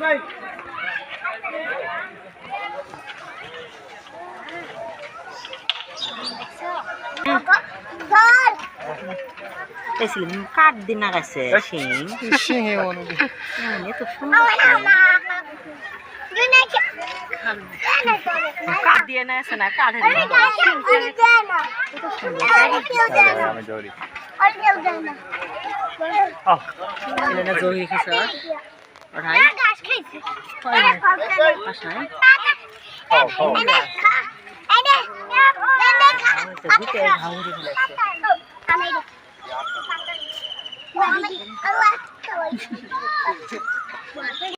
ভাই কাঠ দিন না গেছে শিং শিঙে মনে তো সুন্দর কাঠ দিয়ে না আছে না কাঠের জহি খেছে আমি